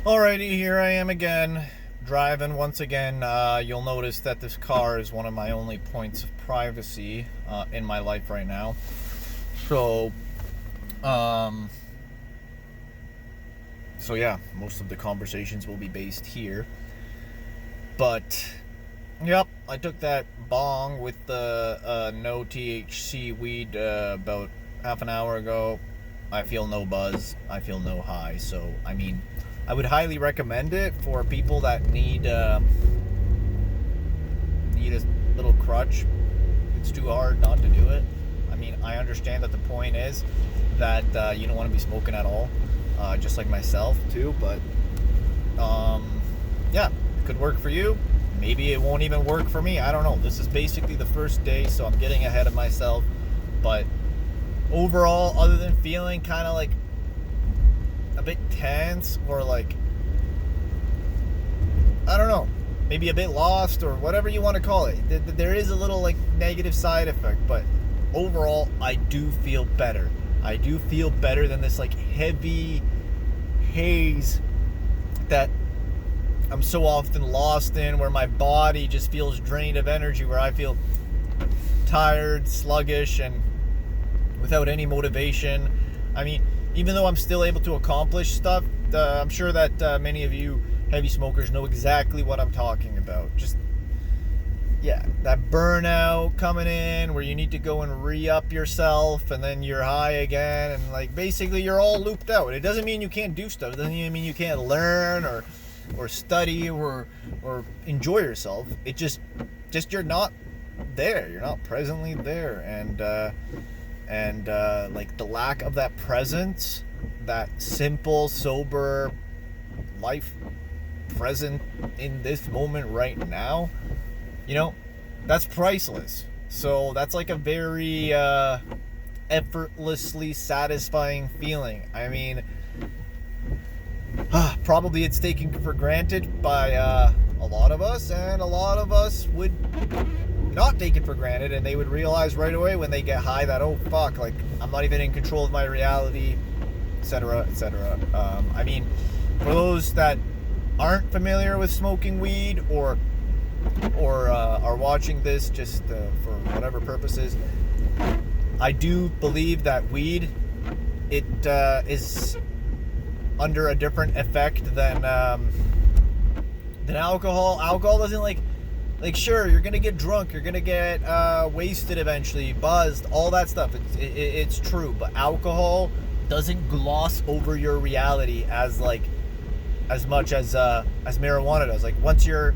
Alrighty, here I am again, driving once again. You'll notice that this car is one of my only points of privacy in my life right now. So, um, so yeah, most of the conversations will be based here. But, yep, I took that bong with the no THC weed about half an hour ago. I feel no buzz. I feel no high. So, I mean, I would highly recommend it for people that need a little crutch. It's too hard not to do it. I mean, I understand that the point is that you don't want to be smoking at all, just like myself too. But yeah, it could work for you. Maybe it won't even work for me. I don't know. This is basically the first day, so I'm getting ahead of myself. But overall, other than feeling kind of like a bit tense or like, I don't know, maybe a bit lost or whatever you want to call it, there is a little like negative side effect, but overall I do feel better. I do feel better than this like heavy haze that I'm so often lost in, where my body just feels drained of energy, where I feel tired, sluggish, and without any motivation. I mean, even though I'm still able to accomplish stuff, I'm sure that many of you heavy smokers know exactly what I'm talking about. Just, yeah, that burnout coming in where you need to go and re-up yourself and then you're high again, and like basically you're all looped out. It doesn't mean you can't do stuff. It doesn't even mean you can't learn or study or enjoy yourself. It just you're not there. You're not presently there, and like the lack of that presence, that simple, sober life present in this moment right now, you know, that's priceless. So that's like a very effortlessly satisfying feeling. I mean, probably it's taken for granted by a lot of us, and a lot of us would not take it for granted, and they would realize right away when they get high that, oh fuck, like I'm not even in control of my reality, etc., etc. I mean, for those that aren't familiar with smoking weed or are watching this just for whatever purposes, I do believe that weed, it is under a different effect than alcohol. Alcohol doesn't like sure, you're gonna get drunk, you're gonna get wasted eventually, buzzed, all that stuff. It's true, but alcohol doesn't gloss over your reality as much as marijuana does. Like once you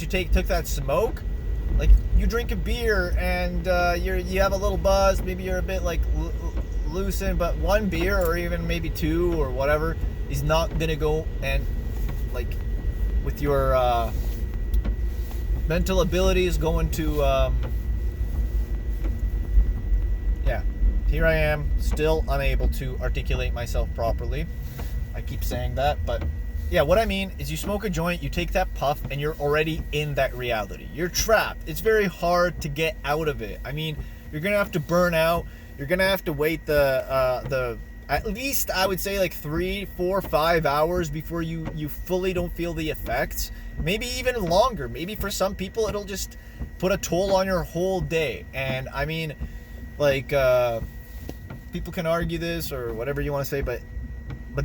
took that smoke, like you drink a beer and you have a little buzz, maybe you're a bit like loosened, but one beer or even maybe two or whatever is not gonna go and like with your mental abilities going to yeah, here I am still unable to articulate myself properly. I keep saying that, but yeah, what I mean is you smoke a joint, you take that puff, and you're already in that reality. You're trapped. It's very hard to get out of it. I mean, you're gonna have to burn out. You're gonna have to wait the at least I would say like 3, 4, 5 hours before you fully don't feel the effects. Maybe even longer. Maybe for some people it'll just put a toll on your whole day. And I mean, like people can argue this or whatever you want to say, but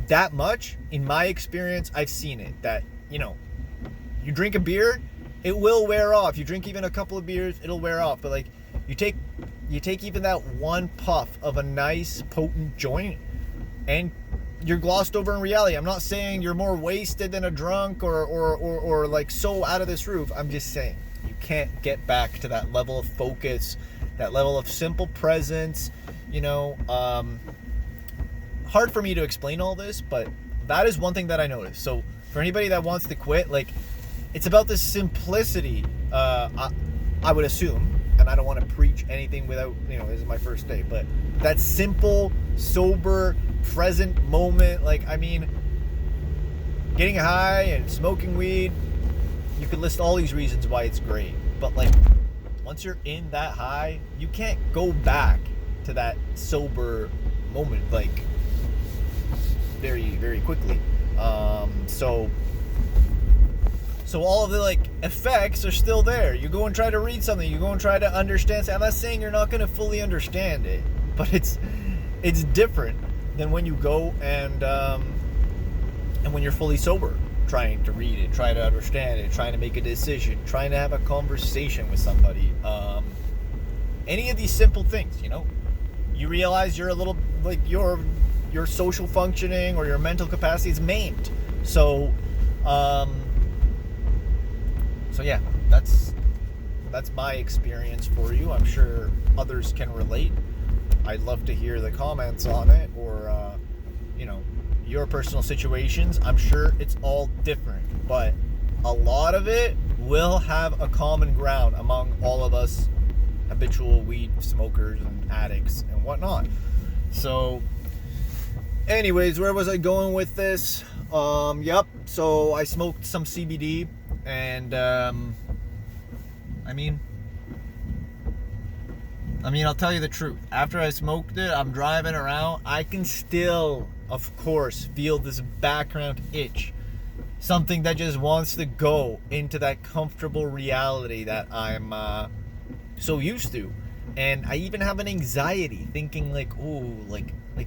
that much, in my experience, I've seen it. That, you know, you drink a beer, it will wear off. You drink even a couple of beers, it'll wear off. But like you take even that one puff of a nice potent joint, and you're glossed over in reality. I'm not saying you're more wasted than a drunk or like so out of this roof. I'm just saying you can't get back to that level of focus, that level of simple presence, you know. Hard for me to explain all this, but that is one thing that I noticed. So for anybody that wants to quit, like, it's about the simplicity, I would assume, and I don't want to preach anything without, you know, this is my first day, but that simple, sober, present moment. Like, I mean, getting high and smoking weed, you could list all these reasons why it's great, but like once you're in that high, you can't go back to that sober moment like very, very quickly. So all of the like effects are still there. You go and try to read something, you go and try to understand. I'm not saying you're not going to fully understand it, but it's different than when you go and when you're fully sober, trying to read it, trying to understand it, trying to make a decision, trying to have a conversation with somebody. Any of these simple things, you realize you're a little like your social functioning or your mental capacity is maimed. So yeah, that's my experience for you. I'm sure others can relate. I'd love to hear the comments on it, or your personal situations. I'm sure it's all different, but a lot of it will have a common ground among all of us habitual weed smokers and addicts and whatnot. So anyways, where was I going with this? So I smoked some CBD, and I'll tell you the truth. After I smoked it, I'm driving around, I can still, of course, feel this background itch. Something that just wants to go into that comfortable reality that I'm so used to. And I even have an anxiety thinking like,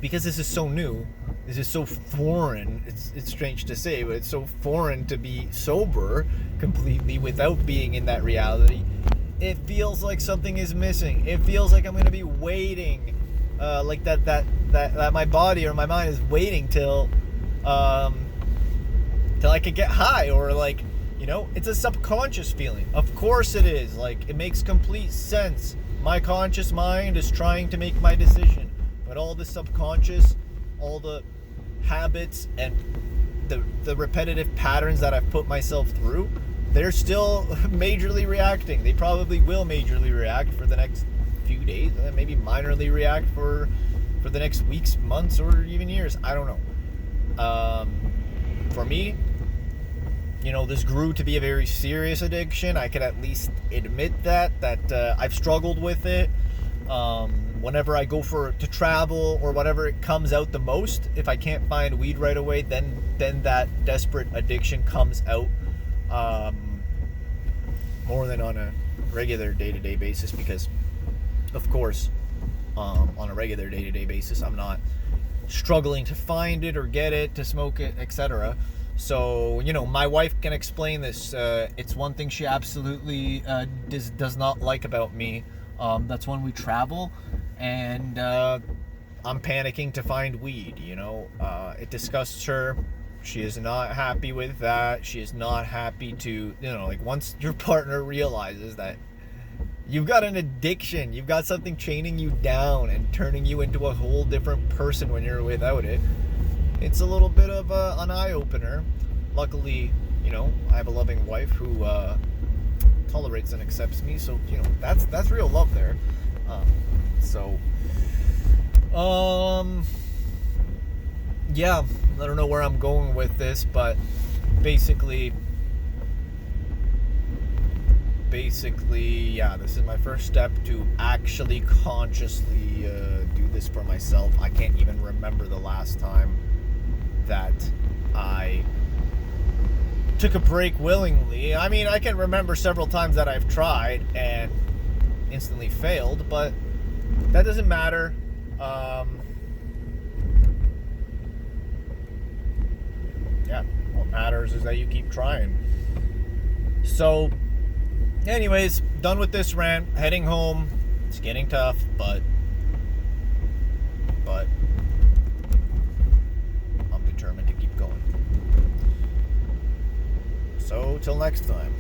because this is so new, this is so foreign. It's strange to say, but it's so foreign to be sober completely without being in that reality. It feels like something is missing. It feels like I'm going to be waiting, like that my body or my mind is waiting till I could get high, or it's a subconscious feeling. Of course it is. Like, it makes complete sense. My conscious mind is trying to make my decision, but all the subconscious, all the habits and the repetitive patterns that I've put myself through, they're still majorly reacting. They probably will majorly react for the next few days, and then maybe minorly react for the next weeks, months, or even years. I don't know. For me, this grew to be a very serious addiction. I can at least admit that I've struggled with it. Whenever I go to travel or whatever, it comes out the most. If I can't find weed right away, then that desperate addiction comes out more than on a regular day-to-day basis, because of course on a regular day-to-day basis I'm not struggling to find it or get it, to smoke it, etc. So my wife can explain this. It's one thing she absolutely does not like about me. That's when we travel and I'm panicking to find weed. It disgusts her. She is not happy with that. She is not happy to, once your partner realizes that you've got an addiction, you've got something chaining you down and turning you into a whole different person when you're without it, it's a little bit of an eye-opener. Luckily, I have a loving wife who tolerates and accepts me, so, that's real love there. Yeah, I don't know where I'm going with this, but basically, yeah, this is my first step to actually consciously do this for myself. I can't even remember the last time that I took a break willingly. I can remember several times that I've tried and instantly failed, but that doesn't matter. Yeah, what matters is that you keep trying. So, anyways, done with this rant, heading home. It's getting tough, but I'm determined to keep going. So, till next time.